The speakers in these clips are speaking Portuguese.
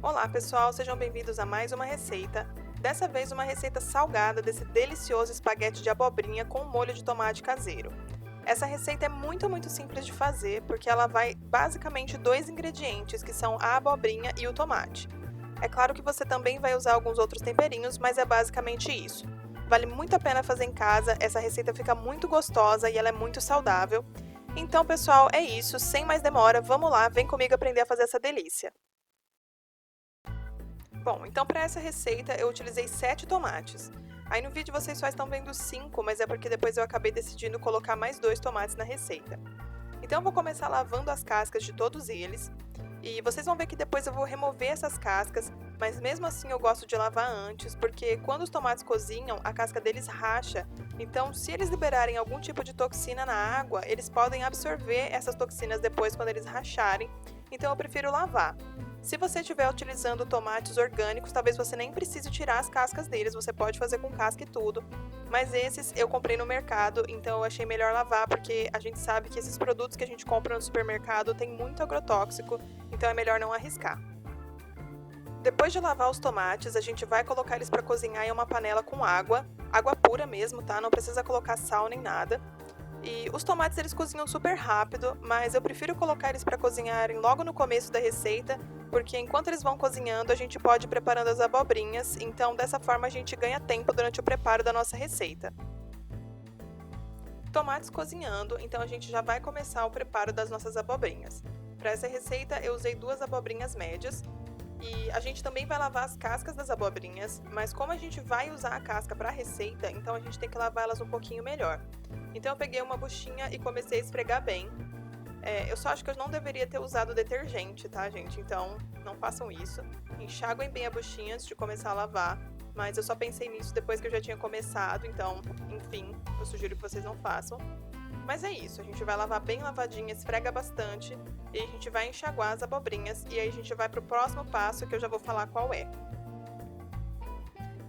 Olá pessoal, sejam bem-vindos a mais uma receita. Dessa vez uma receita salgada desse delicioso espaguete de abobrinha com molho de tomate caseiro. Essa receita é muito simples de fazer porque ela vai basicamente dois ingredientes que são a abobrinha e o tomate. É claro que você também vai usar alguns outros temperinhos, mas é basicamente isso. Vale muito a pena fazer em casa, essa receita fica muito gostosa e ela é muito saudável. Então pessoal, é isso, sem mais demora, vamos lá, vem comigo aprender a fazer essa delícia. Bom, então para essa receita eu utilizei 7 tomates. Aí no vídeo vocês só estão vendo 5, mas é porque depois eu acabei decidindo colocar mais 2 tomates na receita. Então eu vou começar lavando as cascas de todos eles. E vocês vão ver que depois eu vou remover essas cascas, mas mesmo assim eu gosto de lavar antes, porque quando os tomates cozinham, a casca deles racha. Então, se eles liberarem algum tipo de toxina na água, eles podem absorver essas toxinas depois quando eles racharem. Então eu prefiro lavar. Se você estiver utilizando tomates orgânicos, talvez você nem precise tirar as cascas deles, você pode fazer com casca e tudo. Mas esses eu comprei no mercado, então eu achei melhor lavar, porque a gente sabe que esses produtos que a gente compra no supermercado tem muito agrotóxico, então é melhor não arriscar. Depois de lavar os tomates, a gente vai colocar eles para cozinhar em uma panela com água pura mesmo, tá? Não precisa colocar sal nem nada. E os tomates eles cozinham super rápido, mas eu prefiro colocar eles para cozinharem logo no começo da receita, porque enquanto eles vão cozinhando, a gente pode ir preparando as abobrinhas, então dessa forma a gente ganha tempo durante o preparo da nossa receita. Tomates cozinhando, então a gente já vai começar o preparo das nossas abobrinhas. Para essa receita eu usei 2 abobrinhas médias, e a gente também vai lavar as cascas das abobrinhas, mas como a gente vai usar a casca para a receita, então a gente tem que lavar elas um pouquinho melhor. Então eu peguei uma buchinha e comecei a esfregar bem. Eu só acho que eu não deveria ter usado detergente, tá, gente? Então não façam isso. Enxaguem bem a buchinha antes de começar a lavar, mas eu só pensei nisso depois que eu já tinha começado, então, enfim, eu sugiro que vocês não façam. Mas é isso, a gente vai lavar bem lavadinha, esfrega bastante, e a gente vai enxaguar as abobrinhas, e aí a gente vai pro próximo passo que eu já vou falar qual é.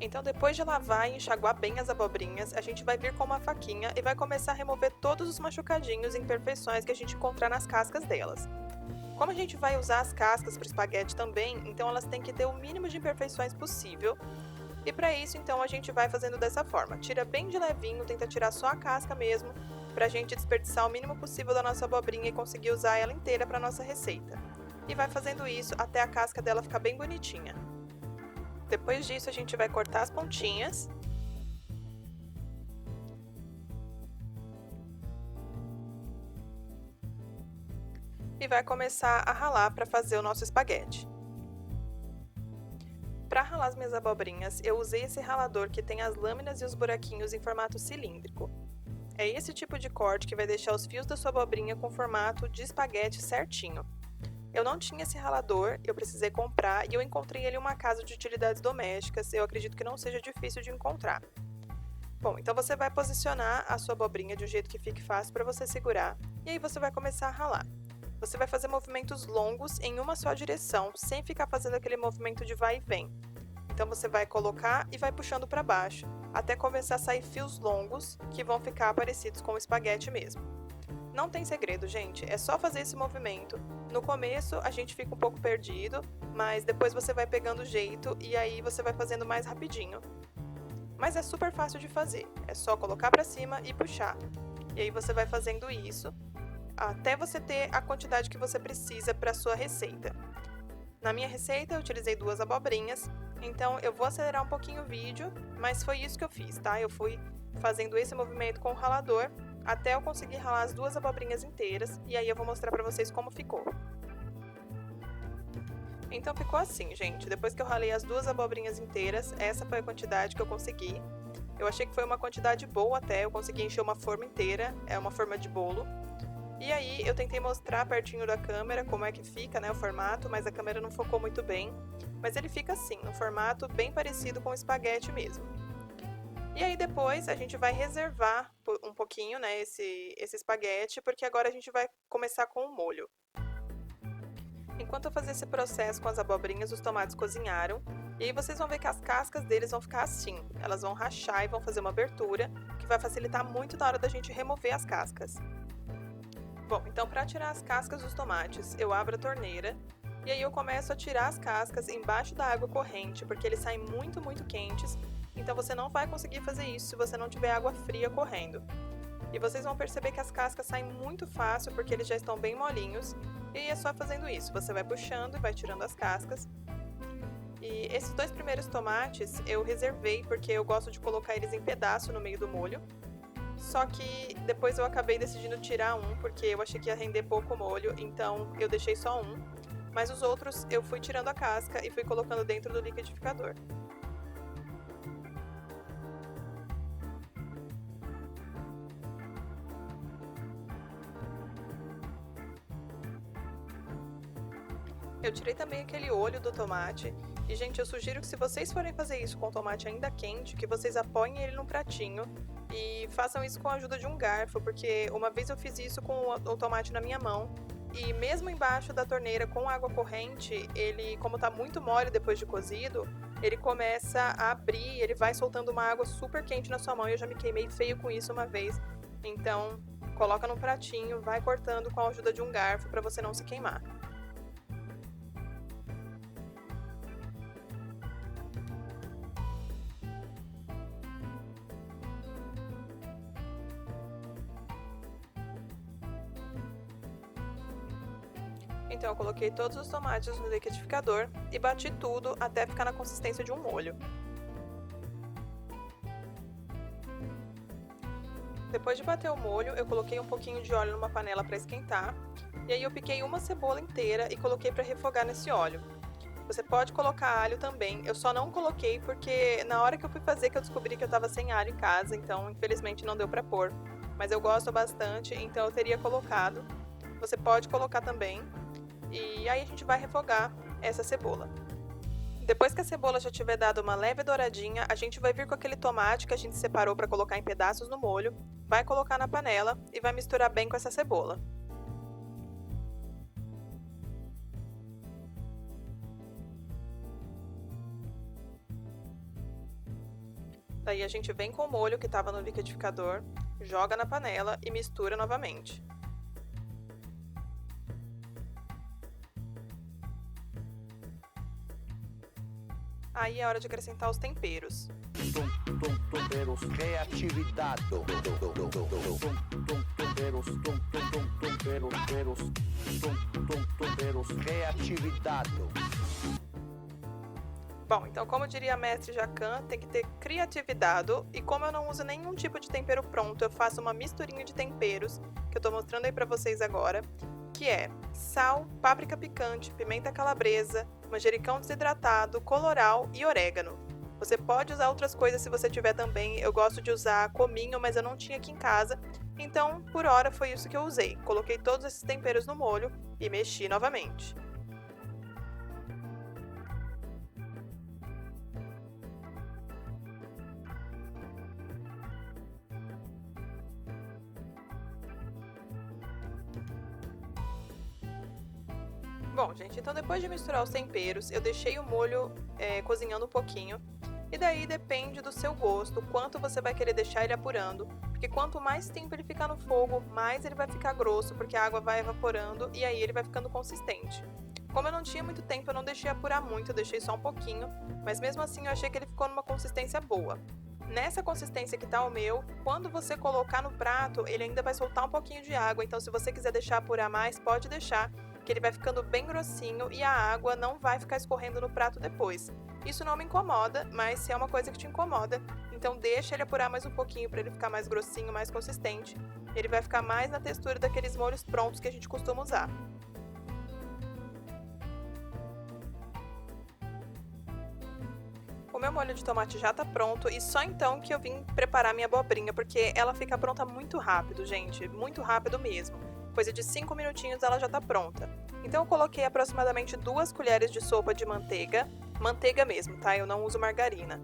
Então depois de lavar e enxaguar bem as abobrinhas, a gente vai vir com uma faquinha e vai começar a remover todos os machucadinhos e imperfeições que a gente encontrar nas cascas delas. Como a gente vai usar as cascas para o espaguete também, então elas têm que ter o mínimo de imperfeições possível. E para isso, então, a gente vai fazendo dessa forma. Tira bem de levinho, tenta tirar só a casca mesmo, para a gente desperdiçar o mínimo possível da nossa abobrinha e conseguir usar ela inteira para nossa receita. E vai fazendo isso até a casca dela ficar bem bonitinha. Depois disso, a gente vai cortar as pontinhas. E vai começar a ralar para fazer o nosso espaguete. Para ralar as minhas abobrinhas, eu usei esse ralador que tem as lâminas e os buraquinhos em formato cilíndrico. É esse tipo de corte que vai deixar os fios da sua abobrinha com formato de espaguete certinho. Eu não tinha esse ralador, eu precisei comprar e eu encontrei ele em uma casa de utilidades domésticas, eu acredito que não seja difícil de encontrar. Bom, então você vai posicionar a sua abobrinha de um jeito que fique fácil para você segurar e aí você vai começar a ralar. Você vai fazer movimentos longos em uma só direção, sem ficar fazendo aquele movimento de vai e vem. Então você vai colocar e vai puxando para baixo, até começar a sair fios longos que vão ficar parecidos com o espaguete mesmo. Não tem segredo, gente, é só fazer esse movimento. No começo a gente fica um pouco perdido, mas depois você vai pegando o jeito e aí você vai fazendo mais rapidinho. Mas é super fácil de fazer, é só colocar para cima e puxar. E aí você vai fazendo isso até você ter a quantidade que você precisa para a sua receita. Na minha receita eu utilizei 2 abobrinhas, então eu vou acelerar um pouquinho o vídeo, mas foi isso que eu fiz, tá? Eu fui fazendo esse movimento com o ralador até eu conseguir ralar as 2 abobrinhas inteiras e aí eu vou mostrar pra vocês como ficou. Então ficou assim, gente, depois que eu ralei as 2 abobrinhas inteiras, essa foi a quantidade que eu consegui. Eu achei que foi uma quantidade boa até, eu consegui encher uma forma inteira, é uma forma de bolo. E aí eu tentei mostrar pertinho da câmera como é que fica, né, o formato, mas a câmera não focou muito bem. Mas ele fica assim, um formato bem parecido com o espaguete mesmo. E aí depois a gente vai reservar um pouquinho, né, esse espaguete, porque agora a gente vai começar com o molho. Enquanto eu fazia esse processo com as abobrinhas, os tomates cozinharam. E aí vocês vão ver que as cascas deles vão ficar assim. Elas vão rachar e vão fazer uma abertura, que vai facilitar muito na hora da gente remover as cascas. Bom, então para tirar as cascas dos tomates, eu abro a torneira E aí eu começo a tirar as cascas embaixo da água corrente, porque eles saem muito, muito quentes. Então você não vai conseguir fazer isso se você não tiver água fria correndo. E vocês vão perceber que as cascas saem muito fácil, porque eles já estão bem molinhos. E aí é só fazendo isso, você vai puxando e vai tirando as cascas. E esses 2 primeiros tomates eu reservei porque eu gosto de colocar eles em pedaço no meio do molho. Só que depois eu acabei decidindo tirar um, porque eu achei que ia render pouco molho, então eu deixei só um. Mas os outros eu fui tirando a casca e fui colocando dentro do liquidificador. Eu tirei também aquele olho do tomate. E, gente, eu sugiro que se vocês forem fazer isso com o tomate ainda quente, que vocês apoiem ele num pratinho e façam isso com a ajuda de um garfo, porque uma vez eu fiz isso com o tomate na minha mão e mesmo embaixo da torneira com água corrente, ele, como tá muito mole depois de cozido, ele começa a abrir, ele vai soltando uma água super quente na sua mão e eu já me queimei feio com isso uma vez. Então, coloca num pratinho, vai cortando com a ajuda de um garfo para você não se queimar. Então eu coloquei todos os tomates no liquidificador e bati tudo até ficar na consistência de um molho. Depois de bater o molho, eu coloquei um pouquinho de óleo numa panela para esquentar. E aí eu piquei uma cebola inteira e coloquei para refogar nesse óleo. Você pode colocar alho também, eu só não coloquei porque na hora que eu fui fazer que eu descobri que eu estava sem alho em casa, então infelizmente não deu para pôr. Mas eu gosto bastante, então eu teria colocado. Você pode colocar também. E aí a gente vai refogar essa cebola. Depois que a cebola já tiver dado uma leve douradinha, a gente vai vir com aquele tomate que a gente separou para colocar em pedaços no molho, vai colocar na panela e vai misturar bem com essa cebola. Daí a gente vem com o molho que estava no liquidificador, joga na panela e mistura novamente. Aí é hora de acrescentar os temperos. Temperos, criatividade. Temperos, criatividade. Bom, então como diria a mestre Jacan, tem que ter criatividade. E como eu não uso nenhum tipo de tempero pronto, eu faço uma misturinha de temperos, que eu tô mostrando aí pra vocês agora, que é sal, páprica picante, pimenta calabresa, manjericão desidratado, colorau e orégano. Você pode usar outras coisas se você tiver também. Eu gosto de usar cominho, mas eu não tinha aqui em casa. Então, por hora, foi isso que eu usei. Coloquei todos esses temperos no molho e mexi novamente. Bom, gente, então depois de misturar os temperos, eu deixei o molho cozinhando um pouquinho. E daí depende do seu gosto, quanto você vai querer deixar ele apurando. Porque quanto mais tempo ele ficar no fogo, mais ele vai ficar grosso, porque a água vai evaporando e aí ele vai ficando consistente. Como eu não tinha muito tempo, eu não deixei apurar muito, eu deixei só um pouquinho. Mas mesmo assim eu achei que ele ficou numa consistência boa. Nessa consistência que tá o meu, quando você colocar no prato, ele ainda vai soltar um pouquinho de água. Então se você quiser deixar apurar mais, pode deixar, que ele vai ficando bem grossinho e a água não vai ficar escorrendo no prato depois. Isso não me incomoda, mas se é uma coisa que te incomoda, então deixa ele apurar mais um pouquinho para ele ficar mais grossinho, mais consistente. Ele vai ficar mais na textura daqueles molhos prontos que a gente costuma usar. O meu molho de tomate já tá pronto e só então que eu vim preparar minha abobrinha, porque ela fica pronta muito rápido, gente, muito rápido mesmo. Coisa de 5 minutinhos ela já tá pronta. Então eu coloquei aproximadamente 2 colheres de sopa de manteiga mesmo, tá? Eu não uso margarina.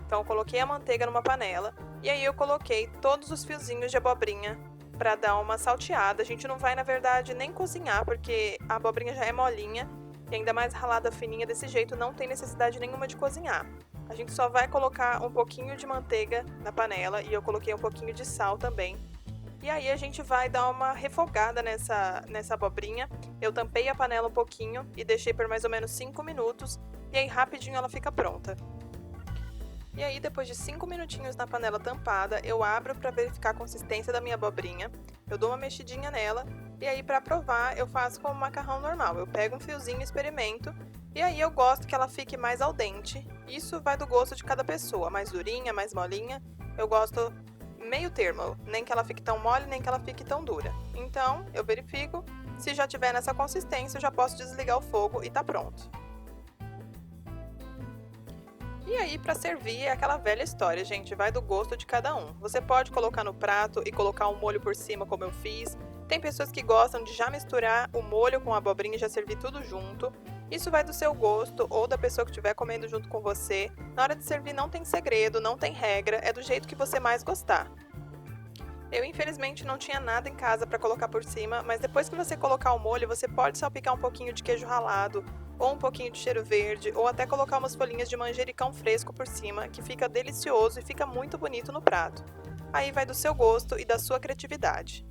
Então eu coloquei a manteiga numa panela e aí eu coloquei todos os fiozinhos de abobrinha para dar uma salteada. A gente não vai, na verdade, nem cozinhar, porque a abobrinha já é molinha e ainda mais ralada fininha desse jeito, não tem necessidade nenhuma de cozinhar. A gente só vai colocar um pouquinho de manteiga na panela e eu coloquei um pouquinho de sal também. E aí a gente vai dar uma refogada nessa abobrinha. Eu tampei a panela um pouquinho e deixei por mais ou menos 5 minutos. E aí rapidinho ela fica pronta. E aí depois de 5 minutinhos na panela tampada, eu abro para verificar a consistência da minha abobrinha. Eu dou uma mexidinha nela e aí para provar eu faço como macarrão normal. Eu pego um fiozinho e experimento. E aí eu gosto que ela fique mais al dente. Isso vai do gosto de cada pessoa, mais durinha, mais molinha. Eu gosto meio termo, nem que ela fique tão mole, nem que ela fique tão dura. Então, eu verifico, se já tiver nessa consistência, eu já posso desligar o fogo e tá pronto. E aí, para servir, é aquela velha história, gente, vai do gosto de cada um. Você pode colocar no prato e colocar um molho por cima, como eu fiz. Tem pessoas que gostam de já misturar o molho com a abobrinha e já servir tudo junto. Isso vai do seu gosto ou da pessoa que estiver comendo junto com você. Na hora de servir não tem segredo, não tem regra, é do jeito que você mais gostar. Eu infelizmente não tinha nada em casa para colocar por cima, mas depois que você colocar o molho, você pode salpicar um pouquinho de queijo ralado, ou um pouquinho de cheiro verde, ou até colocar umas folhinhas de manjericão fresco por cima, que fica delicioso e fica muito bonito no prato. Aí vai do seu gosto e da sua criatividade.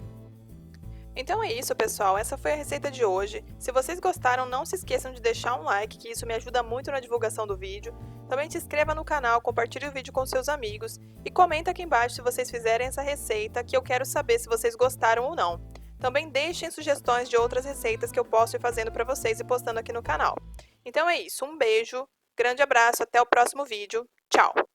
Então é isso, pessoal, essa foi a receita de hoje. Se vocês gostaram, não se esqueçam de deixar um like, que isso me ajuda muito na divulgação do vídeo. Também se inscreva no canal, compartilhe o vídeo com seus amigos e comenta aqui embaixo se vocês fizerem essa receita, que eu quero saber se vocês gostaram ou não. Também deixem sugestões de outras receitas que eu posso ir fazendo para vocês e postando aqui no canal. Então é isso, um beijo, grande abraço, até o próximo vídeo, tchau!